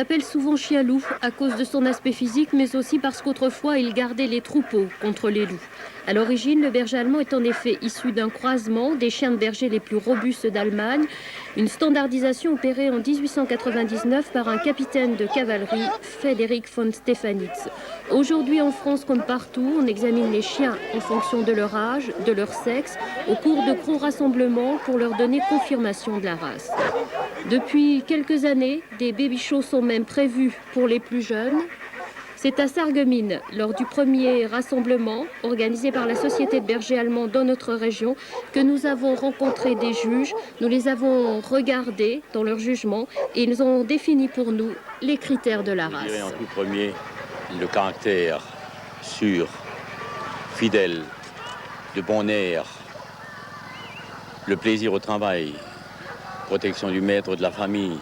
l'appelle souvent chien-loup à cause de son aspect physique, mais aussi parce qu'autrefois il gardait les troupeaux contre les loups. À l'origine, le berger allemand est en effet issu d'un croisement des chiens de berger les plus robustes d'Allemagne, une standardisation opérée en 1899 par un capitaine de cavalerie, Frédéric von Stephanitz. Aujourd'hui en France comme partout, on examine les chiens en fonction de leur âge, de leur sexe, au cours de gros rassemblements pour leur donner confirmation de la race. Depuis quelques années, des baby-shows sont même prévus pour les plus jeunes. C'est à Sarreguemines, lors du premier rassemblement organisé par la Société de bergers allemands dans notre région, que nous avons rencontré des juges. Nous les avons regardés dans leur jugement et ils ont défini pour nous les critères de la race. Je dirais en tout premier le caractère sûr, fidèle, de bon air, le plaisir au travail, protection du maître, de la famille.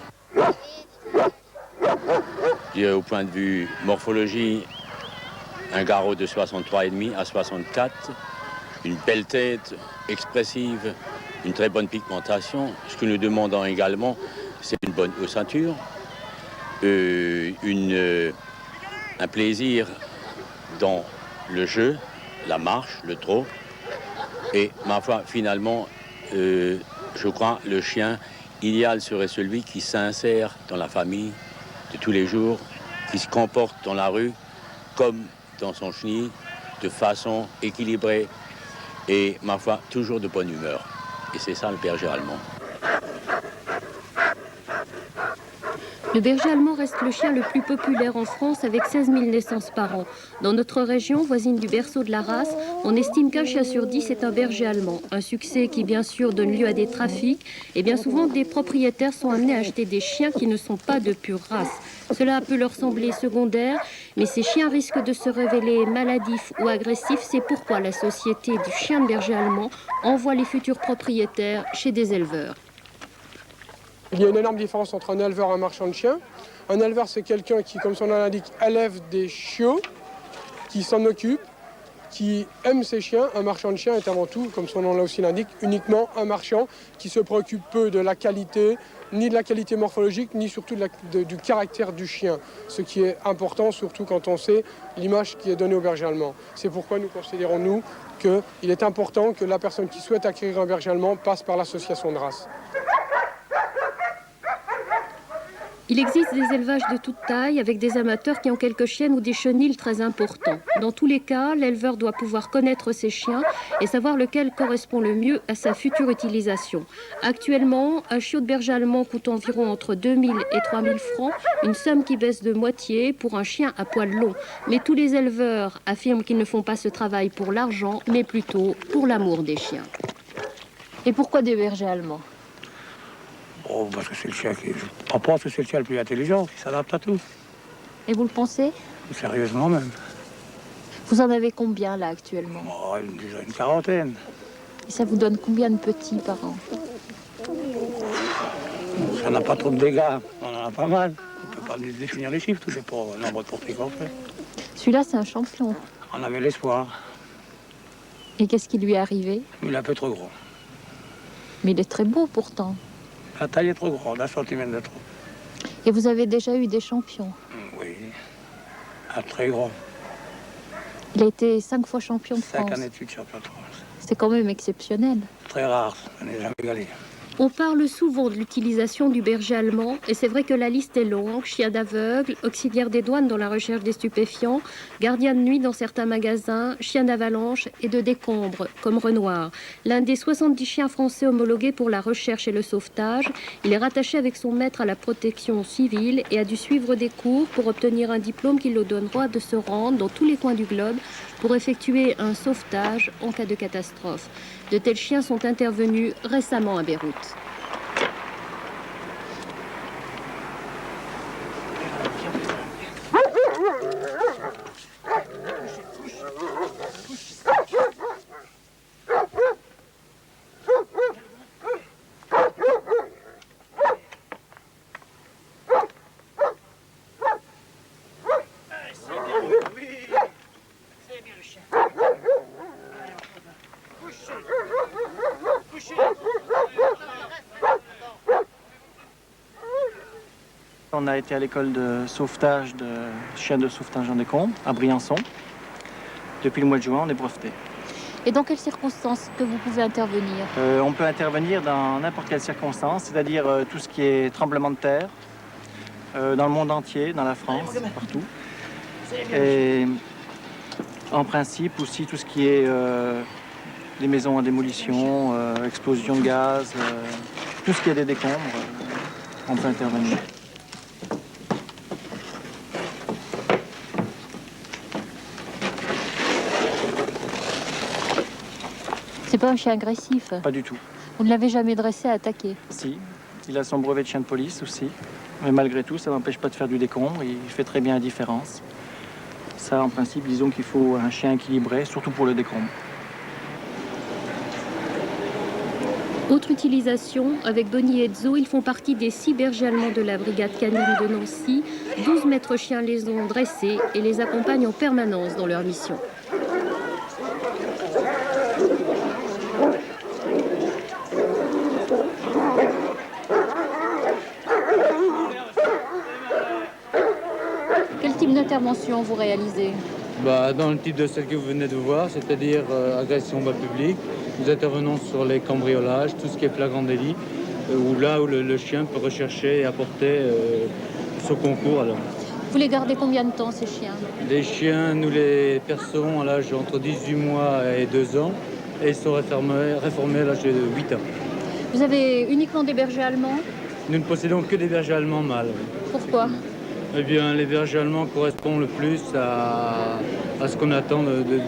Au point de vue morphologie, un garrot de 63,5 à 64, une belle tête, expressive, une très bonne pigmentation. Ce que nous demandons également, c'est une bonne ossature, un plaisir dans le jeu, la marche, le trot. Et ma foi, finalement, je crois, le chien idéal serait celui qui s'insère dans la famille de tous les jours, qui se comporte dans la rue comme dans son chenil, de façon équilibrée et, ma foi, toujours de bonne humeur. Et c'est ça le berger allemand. Le berger allemand reste le chien le plus populaire en France avec 16 000 naissances par an. Dans notre région, voisine du berceau de la race, on estime qu'un chien sur 10 est un berger allemand. Un succès qui, bien sûr, donne lieu à des trafics. Et bien souvent, des propriétaires sont amenés à acheter des chiens qui ne sont pas de pure race. Cela peut leur sembler secondaire, mais ces chiens risquent de se révéler maladifs ou agressifs. C'est pourquoi la Société du chien de berger allemand envoie les futurs propriétaires chez des éleveurs. Il y a une énorme différence entre un éleveur et un marchand de chiens. Un éleveur, c'est quelqu'un qui, comme son nom l'indique, élève des chiots, qui s'en occupe, qui aime ses chiens. Un marchand de chiens est avant tout, comme son nom aussi l'indique, uniquement un marchand qui se préoccupe peu de la qualité, ni de la qualité morphologique, ni surtout du caractère du chien. Ce qui est important, surtout quand on sait l'image qui est donnée au berger allemand. C'est pourquoi nous considérons, nous, qu'il est important que la personne qui souhaite acquérir un berger allemand passe par l'association de race. Il existe des élevages de toute taille avec des amateurs qui ont quelques chiennes ou des chenils très importants. Dans tous les cas, l'éleveur doit pouvoir connaître ses chiens et savoir lequel correspond le mieux à sa future utilisation. Actuellement, un chiot de berger allemand coûte environ entre 2 000 et 3 000 francs, une somme qui baisse de moitié pour un chien à poil long. Mais tous les éleveurs affirment qu'ils ne font pas ce travail pour l'argent, mais plutôt pour l'amour des chiens. Et pourquoi des bergers allemands ? Oh, parce que c'est le chien qui... Je pense que c'est le chien le plus intelligent, qui s'adapte à tout. Et vous le pensez ? Sérieusement même. Vous en avez combien là actuellement ? Oh, une quarantaine. Et ça vous donne combien de petits par an ? Ça n'a pas trop de dégâts, on en a pas mal. On ne peut pas définir les chiffres, tout dépend du nombre de portées qu'on fait. Celui-là, c'est un champion. On avait l'espoir. Et qu'est-ce qui lui est arrivé ? Il est un peu trop gros. Mais il est très beau pourtant. La taille est trop grande, 1 centimètre de trop. Et vous avez déjà eu des champions ? Oui, un très grand. Il a été 5 fois champion de France. 5 années de suite champion de France. C'est quand même exceptionnel. Très rare, ça n'est jamais égalé. On parle souvent de l'utilisation du berger allemand et c'est vrai que la liste est longue. Chien d'aveugle, auxiliaire des douanes dans la recherche des stupéfiants, gardien de nuit dans certains magasins, chien d'avalanche et de décombre comme Renoir. L'un des 70 chiens français homologués pour la recherche et le sauvetage, il est rattaché avec son maître à la protection civile et a dû suivre des cours pour obtenir un diplôme qui le donne droit de se rendre dans tous les coins du globe pour effectuer un sauvetage en cas de catastrophe. De tels chiens sont intervenus récemment à Beyrouth. on a été à l'école de sauvetage de chiens de sauvetage en décombres à Briançon. Depuis le mois de juin, on est breveté. Et dans quelles circonstances que vous pouvez intervenir? On peut intervenir dans n'importe quelle circonstance, c'est-à-dire tout ce qui est tremblement de terre, dans le monde entier, dans la France, partout. Et en principe aussi tout ce qui est des maisons en démolition, explosion de gaz, tout ce qui est des décombres, on peut intervenir. C'est pas un chien agressif? Pas du tout. Vous ne l'avez jamais dressé à attaquer? Si, il a son brevet de chien de police aussi. Mais malgré tout, ça n'empêche pas de faire du décombre. Il fait très bien la différence. Ça, en principe, disons qu'il faut un chien équilibré, surtout pour le décombre. Autre utilisation, avec Bonnie et Zo, ils font partie des 6 bergers allemands de la brigade canine de Nancy. 12 maîtres chiens les ont dressés et les accompagnent en permanence dans leur mission. Quel type d'intervention vous réalisez? Dans le type de celle que vous venez de voir, c'est-à-dire agression au bas public, nous intervenons sur les cambriolages, tout ce qui est flagrant délit, où le chien peut rechercher et apporter son concours. Alors. Vous les gardez combien de temps, ces chiens? Les chiens, nous les percevons à l'âge entre 18 mois et 2 ans, et ils sont réformés à l'âge de 8 ans. Vous avez uniquement des bergers allemands? Nous ne possédons que des bergers allemands mâles. Pourquoi? Eh bien, les bergers allemands correspondent le plus à ce qu'on attend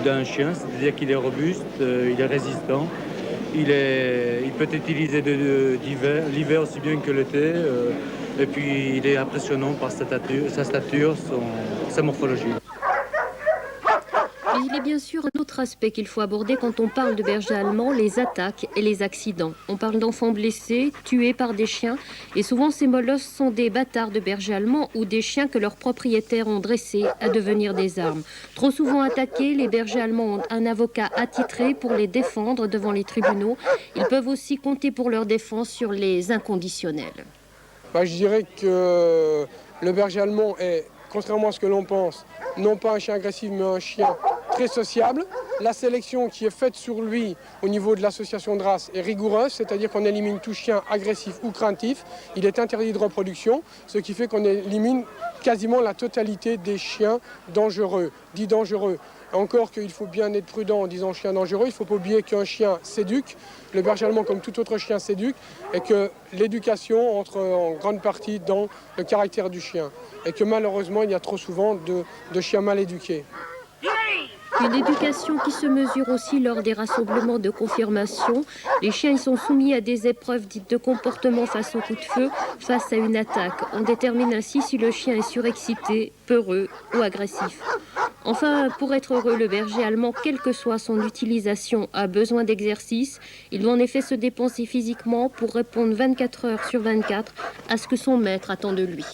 d'un chien, c'est-à-dire qu'il est robuste, il est résistant, il peut être utilisé l'hiver aussi bien que l'été, et puis il est impressionnant par sa stature, sa morphologie. Mais il est bien sûr un autre aspect qu'il faut aborder quand on parle de bergers allemands, les attaques et les accidents. On parle d'enfants blessés, tués par des chiens, et souvent ces molosses sont des bâtards de bergers allemands ou des chiens que leurs propriétaires ont dressés à devenir des armes. Trop souvent attaqués, les bergers allemands ont un avocat attitré pour les défendre devant les tribunaux. Ils peuvent aussi compter pour leur défense sur les inconditionnels. Je dirais que le berger allemand est, contrairement à ce que l'on pense, non pas un chien agressif, mais un chien très sociable. La sélection qui est faite sur lui au niveau de l'association de race est rigoureuse, c'est-à-dire qu'on élimine tout chien agressif ou craintif. Il est interdit de reproduction, ce qui fait qu'on élimine quasiment la totalité des chiens dangereux, dits dangereux. Encore qu'il faut bien être prudent en disant chien dangereux, il ne faut pas oublier qu'un chien s'éduque, le berger allemand comme tout autre chien s'éduque, et que l'éducation entre en grande partie dans le caractère du chien. Et que malheureusement, il y a trop souvent de chiens mal éduqués. Une éducation qui se mesure aussi lors des rassemblements de confirmation. Les chiens y sont soumis à des épreuves dites de comportement face au coup de feu, face à une attaque. On détermine ainsi si le chien est surexcité, peureux ou agressif. Enfin, pour être heureux, le berger allemand, quelle que soit son utilisation, a besoin d'exercice. Il doit en effet se dépenser physiquement pour répondre 24 heures sur 24 à ce que son maître attend de lui.